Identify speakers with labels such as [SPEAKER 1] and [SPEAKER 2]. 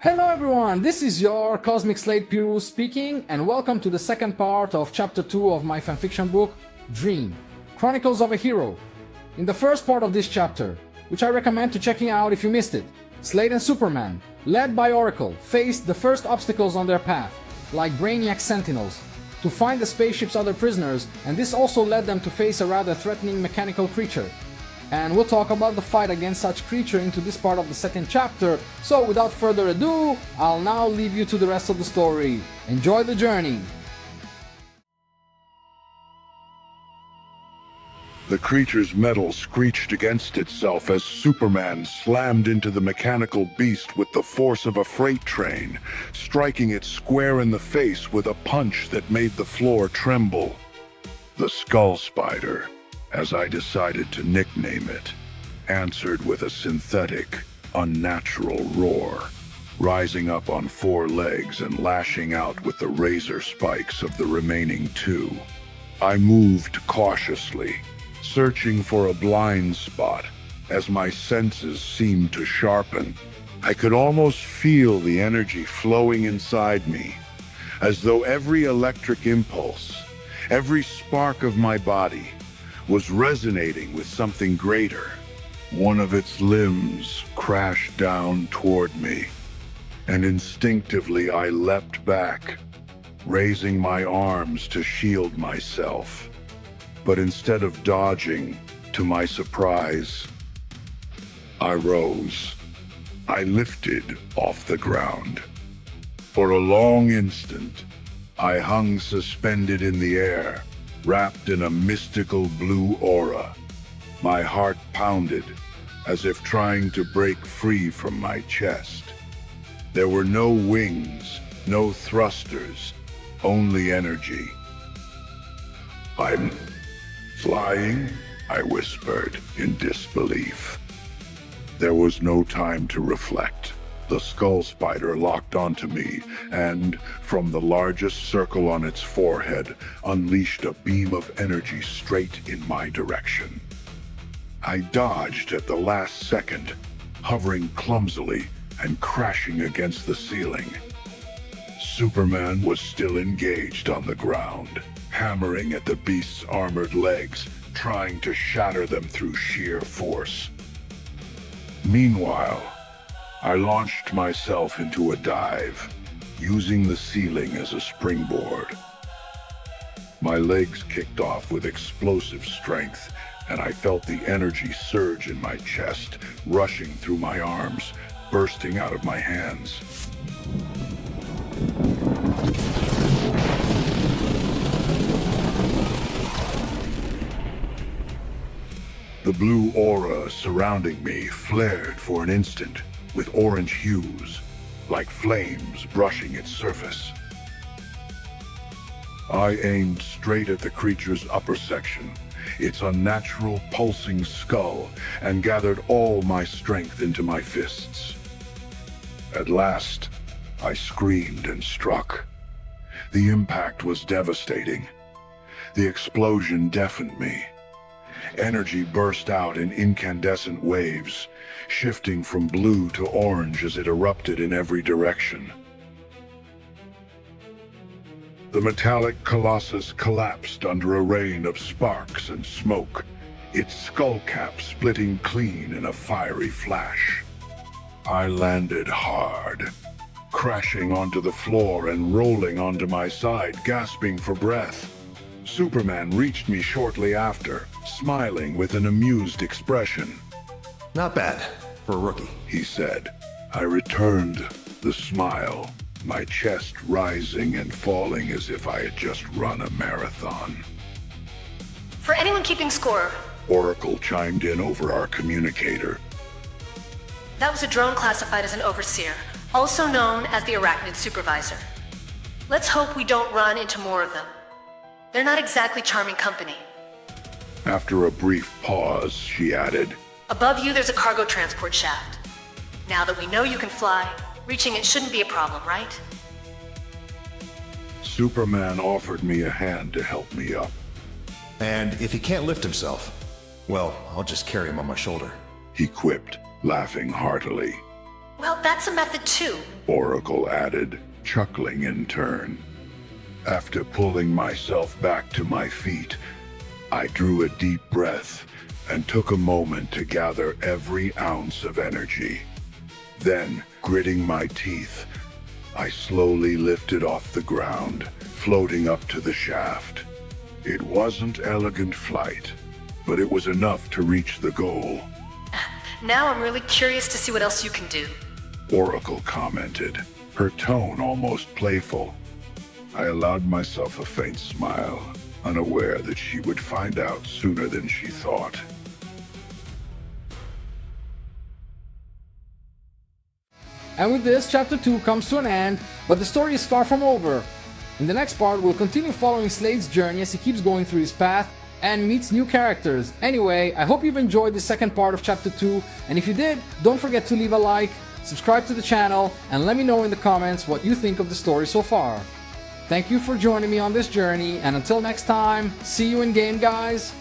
[SPEAKER 1] Hello everyone, this is your Cosmic Slade Piru speaking, and welcome to the second part of Chapter 2 of my fanfiction book, Dream, Chronicles of a Hero. In the first part of this chapter, which I recommend to checking out if you missed it, Slade and Superman, led by Oracle, faced the first obstacles on their path, like Brainiac sentinels, to find the spaceship's other prisoners, and this also led them to face a rather threatening mechanical creature. And we'll talk about the fight against such creature into this part of the second chapter, so without further ado, I'll now leave you to the rest of the story. Enjoy the journey!
[SPEAKER 2] The creature's metal screeched against itself as Superman slammed into the mechanical beast with the force of a freight train, striking it square in the face with a punch that made the floor tremble. The Skull Spider, as I decided to nickname it, answered with a synthetic, unnatural roar, rising up on four legs and lashing out with the razor spikes of the remaining two. I moved cautiously, searching for a blind spot as my senses seemed to sharpen. I could almost feel the energy flowing inside me, as though every electric impulse, every spark of my body, was resonating with something greater. One of its limbs crashed down toward me, and instinctively I leapt back, raising my arms to shield myself. But instead of dodging, to my surprise, I rose. I lifted off the ground. For a long instant, I hung suspended in the air, wrapped in a mystical blue aura. My heart pounded, as if trying to break free from my chest. There were no wings, no thrusters, only energy. "I'm flying?" I whispered in disbelief. There was no time to reflect. The Skull Spider locked onto me and, from the largest circle on its forehead, unleashed a beam of energy straight in my direction. I dodged at the last second, hovering clumsily and crashing against the ceiling. Superman was still engaged on the ground, hammering at the beast's armored legs, trying to shatter them through sheer force. Meanwhile, I launched myself into a dive, using the ceiling as a springboard. My legs kicked off with explosive strength, and I felt the energy surge in my chest, rushing through my arms, bursting out of my hands. The blue aura surrounding me flared for an instant, with orange hues, like flames brushing its surface. I aimed straight at the creature's upper section, its unnatural pulsing skull, and gathered all my strength into my fists. At last, I screamed and struck. The impact was devastating. The explosion deafened me. Energy burst out in incandescent waves, shifting from blue to orange as it erupted in every direction. The metallic colossus collapsed under a rain of sparks and smoke, its skull cap splitting clean in a fiery flash. I landed hard, crashing onto the floor and rolling onto my side, gasping for breath. Superman reached me shortly after, smiling with an amused expression.
[SPEAKER 3] "Not bad, for a rookie,"
[SPEAKER 2] he said. I returned the smile, my chest rising and falling as if I had just run a marathon.
[SPEAKER 4] For anyone keeping score,
[SPEAKER 2] Oracle chimed in over our communicator.
[SPEAKER 4] that was a drone classified as an overseer, also known as the Arachnid Supervisor. Let's hope we don't run into more of them. They're not exactly charming company.
[SPEAKER 2] After a brief pause, she added,
[SPEAKER 4] Above you, there's a cargo transport shaft. Now that we know you can fly, reaching it shouldn't be a problem, right?
[SPEAKER 2] Superman offered me a hand to help me up.
[SPEAKER 3] "And if he can't lift himself, well, I'll just carry him on my shoulder."
[SPEAKER 2] He quipped, laughing heartily.
[SPEAKER 4] Well, that's a method too.
[SPEAKER 2] Oracle added, chuckling in turn. After pulling myself back to my feet, I drew a deep breath and took a moment to gather every ounce of energy. Then, gritting my teeth, I slowly lifted off the ground, floating up to the shaft. It wasn't elegant flight, but it was enough to reach the goal.
[SPEAKER 4] Now I'm really curious to see what else you can do.
[SPEAKER 2] Oracle commented, her tone almost playful. I allowed myself a faint smile, unaware that she would find out sooner than she thought.
[SPEAKER 1] And with this, Chapter 2 comes to an end, but the story is far from over. In the next part, we'll continue following Slade's journey as he keeps going through his path and meets new characters. Anyway, I hope you've enjoyed the second part of Chapter 2, and if you did, don't forget to leave a like, subscribe to the channel, and let me know in the comments what you think of the story so far. Thank you for joining me on this journey, and until next time, see you in game, guys!